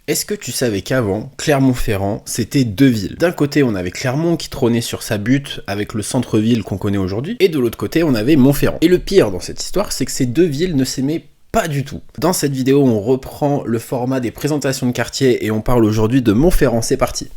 Est-ce que tu savais qu'avant, Clermont-Ferrand, c'était deux villes? D'un côté, on avait Clermont qui trônait sur sa butte avec le centre-ville qu'on connaît aujourd'hui, et de l'autre côté, on avait Montferrand. Et le pire dans cette histoire, c'est que ces deux villes ne s'aimaient pas du tout. Dans cette vidéo, on reprend le format des présentations de quartier et on parle aujourd'hui de Montferrand. C'est parti.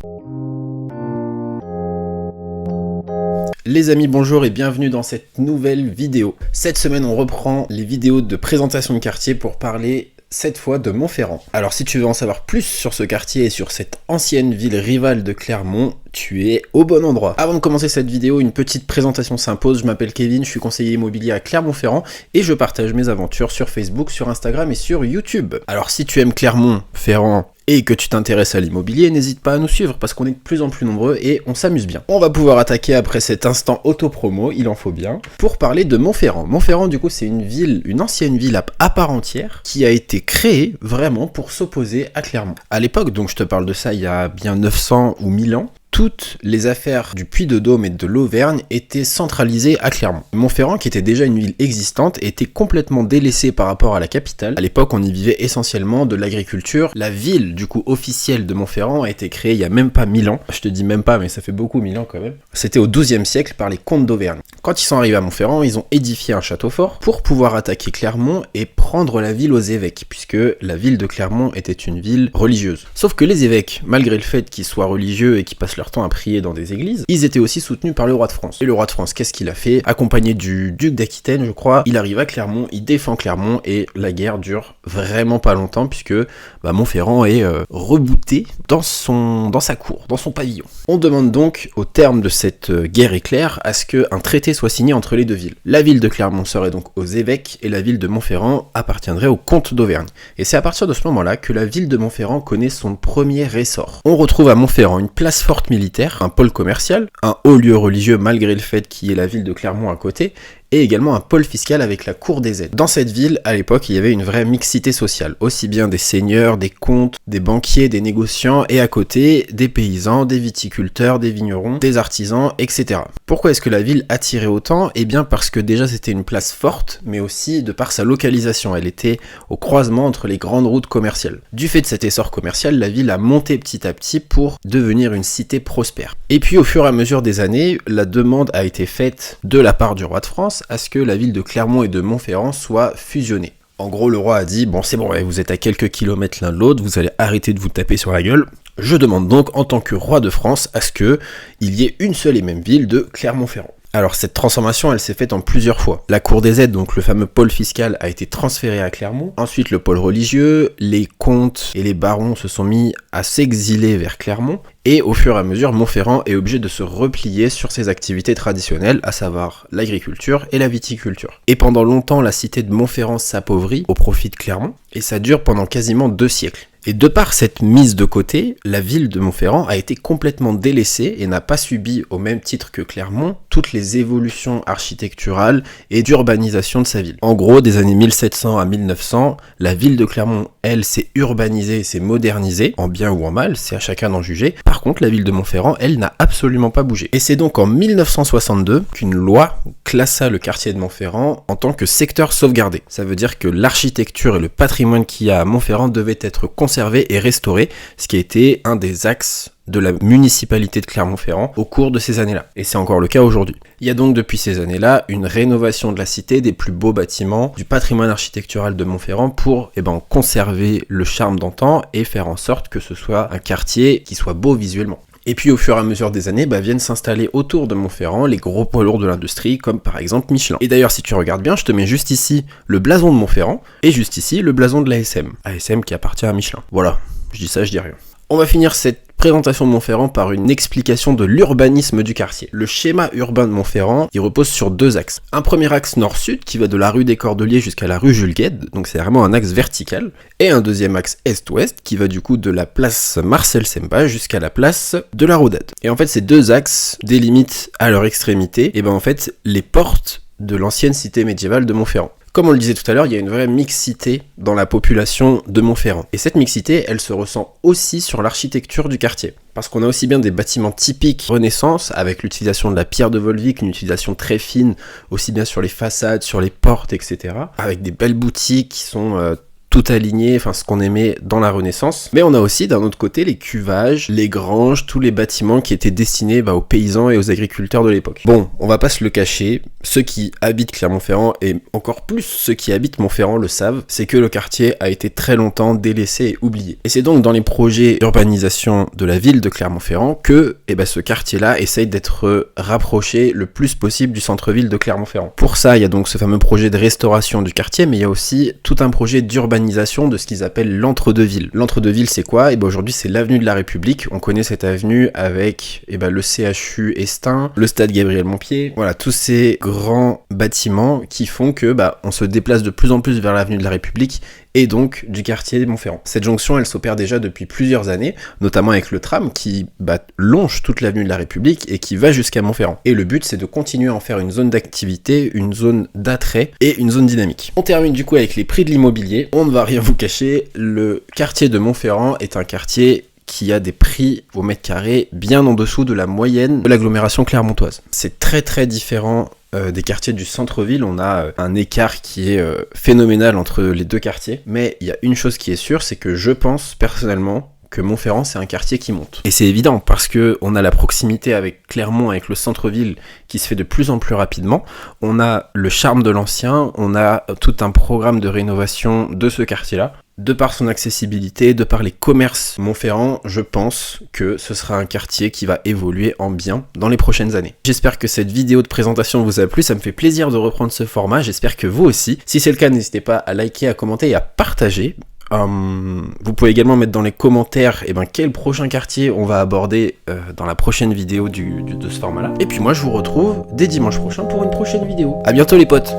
Les amis, bonjour et bienvenue dans cette nouvelle vidéo. Cette semaine, on reprend les vidéos de présentation de quartier pour parler cette fois de Montferrand. Alors si tu veux en savoir plus sur ce quartier et sur cette ancienne ville rivale de Clermont, tu es au bon endroit. Avant de commencer cette vidéo, une petite présentation s'impose. Je m'appelle Kevin, je suis conseiller immobilier à Clermont-Ferrand et je partage mes aventures sur Facebook, sur Instagram et sur YouTube. Alors si tu aimes Clermont-Ferrand et que tu t'intéresses à l'immobilier, n'hésite pas à nous suivre parce qu'on est de plus en plus nombreux et on s'amuse bien. On va pouvoir attaquer après cet instant auto-promo, il en faut bien, pour parler de Montferrand. Montferrand, du coup, c'est une ville, une ancienne ville à part entière qui a été créée vraiment pour s'opposer à Clermont. À l'époque, donc je te parle de ça il y a bien 900 ou 1000 ans, toutes les affaires du Puy-de-Dôme et de l'Auvergne étaient centralisées à Clermont. Montferrand, qui était déjà une ville existante, était complètement délaissée par rapport à la capitale. À l'époque, on y vivait essentiellement de l'agriculture. La ville, du coup, officielle de Montferrand a été créée il y a même pas 1000 ans. Je te dis même pas, mais ça fait beaucoup 1000 ans quand même. C'était au XIIe siècle par les comtes d'Auvergne. Quand ils sont arrivés à Montferrand, ils ont édifié un château fort pour pouvoir attaquer Clermont et prendre la ville aux évêques, puisque la ville de Clermont était une ville religieuse. Sauf que les évêques, malgré le fait qu'ils soient religieux et qu'ils passent leur temps à prier dans des églises, ils étaient aussi soutenus par le roi de France. Et le roi de France, qu'est-ce qu'il a fait? Accompagné du duc d'Aquitaine, je crois, il arrive à Clermont, il défend Clermont et la guerre dure vraiment pas longtemps puisque Montferrand est rebooté dans sa cour, dans son pavillon. On demande donc, au terme de cette guerre éclair, à ce qu'un traité soit signé entre les deux villes. La ville de Clermont serait donc aux évêques et la ville de Montferrand appartiendrait aux comtes d'Auvergne. Et c'est à partir de ce moment-là que la ville de Montferrand connaît son premier essor. On retrouve à Montferrand une place forte militaire, un pôle commercial, un haut lieu religieux malgré le fait qu'il y ait la ville de Clermont à côté, et également un pôle fiscal avec la cour des aides. Dans cette ville, à l'époque, il y avait une vraie mixité sociale, aussi bien des seigneurs, des comtes, des banquiers, des négociants, et à côté, des paysans, des viticulteurs, des vignerons, des artisans, etc. Pourquoi est-ce que la ville attirait autant? Eh bien parce que déjà c'était une place forte, mais aussi de par sa localisation, elle était au croisement entre les grandes routes commerciales. Du fait de cet essor commercial, la ville a monté petit à petit pour devenir une cité prospère. Et puis au fur et à mesure des années, la demande a été faite de la part du roi de France à ce que la ville de Clermont et de Montferrand soient fusionnées. En gros, le roi a dit, bon c'est bon, vous êtes à quelques kilomètres l'un de l'autre, vous allez arrêter de vous taper sur la gueule. Je demande donc, en tant que roi de France, à ce qu'il y ait une seule et même ville de Clermont-Ferrand. Alors cette transformation, elle s'est faite en plusieurs fois. La cour des aides, donc le fameux pôle fiscal, a été transféré à Clermont. Ensuite, le pôle religieux, les comtes et les barons se sont mis à s'exiler vers Clermont. Et au fur et à mesure, Montferrand est obligé de se replier sur ses activités traditionnelles, à savoir l'agriculture et la viticulture. Et pendant longtemps, la cité de Montferrand s'appauvrit au profit de Clermont, et ça dure pendant quasiment 2 siècles. Et de par cette mise de côté, la ville de Montferrand a été complètement délaissée et n'a pas subi, au même titre que Clermont, toutes les évolutions architecturales et d'urbanisation de sa ville. En gros, des années 1700 à 1900, la ville de Clermont, elle, s'est urbanisée et s'est modernisée, en bien ou en mal, c'est à chacun d'en juger. Par contre, la ville de Montferrand, elle, n'a absolument pas bougé. Et c'est donc en 1962 qu'une loi classa le quartier de Montferrand en tant que secteur sauvegardé. Ça veut dire que l'architecture et le patrimoine qu'il y a à Montferrand devaient être conservé et restauré, ce qui a été un des axes de la municipalité de Clermont-Ferrand au cours de ces années-là. Et c'est encore le cas aujourd'hui. Il y a donc depuis ces années-là une rénovation de la cité, des plus beaux bâtiments, du patrimoine architectural de Montferrand pour conserver le charme d'antan et faire en sorte que ce soit un quartier qui soit beau visuellement. Et puis au fur et à mesure des années, viennent s'installer autour de Montferrand les gros poids lourds de l'industrie, comme par exemple Michelin. Et d'ailleurs, si tu regardes bien, je te mets juste ici le blason de Montferrand, et juste ici le blason de l'ASM. ASM qui appartient à Michelin. Voilà, je dis ça, je dis rien. On va finir cette présentation de Montferrand par une explication de l'urbanisme du quartier. Le schéma urbain de Montferrand, il repose sur 2 axes. Un premier axe nord-sud qui va de la rue des Cordeliers jusqu'à la rue Jules Guesde, donc c'est vraiment un axe vertical, et un deuxième axe est-ouest qui va du coup de la place Marcel Semba jusqu'à la place de la Rodade. Et en fait, ces 2 axes délimitent à leur extrémité, les portes de l'ancienne cité médiévale de Montferrand. Comme on le disait tout à l'heure, il y a une vraie mixité dans la population de Montferrand. Et cette mixité, elle se ressent aussi sur l'architecture du quartier. Parce qu'on a aussi bien des bâtiments typiques Renaissance, avec l'utilisation de la pierre de Volvic, une utilisation très fine, aussi bien sur les façades, sur les portes, etc. Avec des belles boutiques qui sont tout aligné, enfin ce qu'on aimait dans la Renaissance. Mais on a aussi d'un autre côté les cuvages, les granges, tous les bâtiments qui étaient destinés aux paysans et aux agriculteurs de l'époque. Bon, on va pas se le cacher, ceux qui habitent Clermont-Ferrand et encore plus ceux qui habitent Montferrand le savent, c'est que le quartier a été très longtemps délaissé et oublié. Et c'est donc dans les projets d'urbanisation de la ville de Clermont-Ferrand que ce quartier-là essaye d'être rapproché le plus possible du centre-ville de Clermont-Ferrand. Pour ça, il y a donc ce fameux projet de restauration du quartier, mais il y a aussi tout un projet d'urbanisation de ce qu'ils appellent l'entre-deux-villes. L'entre-deux-villes, c'est quoi? Aujourd'hui, c'est l'avenue de la République. On connaît cette avenue avec le CHU Estin, le stade Gabriel-Montpied. Voilà, tous ces grands bâtiments qui font que on se déplace de plus en plus vers l'avenue de la République et donc du quartier Montferrand. Cette jonction, elle s'opère déjà depuis plusieurs années, notamment avec le tram qui longe toute l'avenue de la République et qui va jusqu'à Montferrand. Et le but, c'est de continuer à en faire une zone d'activité, une zone d'attrait et une zone dynamique. On termine du coup avec les prix de l'immobilier. On ne va rien vous cacher, le quartier de Montferrand est un quartier qui a des prix au mètre carré bien en dessous de la moyenne de l'agglomération clermontoise. C'est très très différent des quartiers du centre-ville. On a un écart qui est phénoménal entre les deux quartiers, mais il y a une chose qui est sûre, c'est que je pense personnellement que Montferrand, c'est un quartier qui monte. Et c'est évident, parce que on a la proximité avec Clermont, avec le centre-ville, qui se fait de plus en plus rapidement. On a le charme de l'ancien, on a tout un programme de rénovation de ce quartier-là. De par son accessibilité, de par les commerces Montferrand, je pense que ce sera un quartier qui va évoluer en bien dans les prochaines années. J'espère que cette vidéo de présentation vous a plu, ça me fait plaisir de reprendre ce format, j'espère que vous aussi. Si c'est le cas, n'hésitez pas à liker, à commenter et à partager. Vous pouvez également mettre dans les commentaires quel prochain quartier on va aborder dans la prochaine vidéo de ce format là. Et puis moi je vous retrouve dès dimanche prochain pour une prochaine vidéo. A bientôt les potes.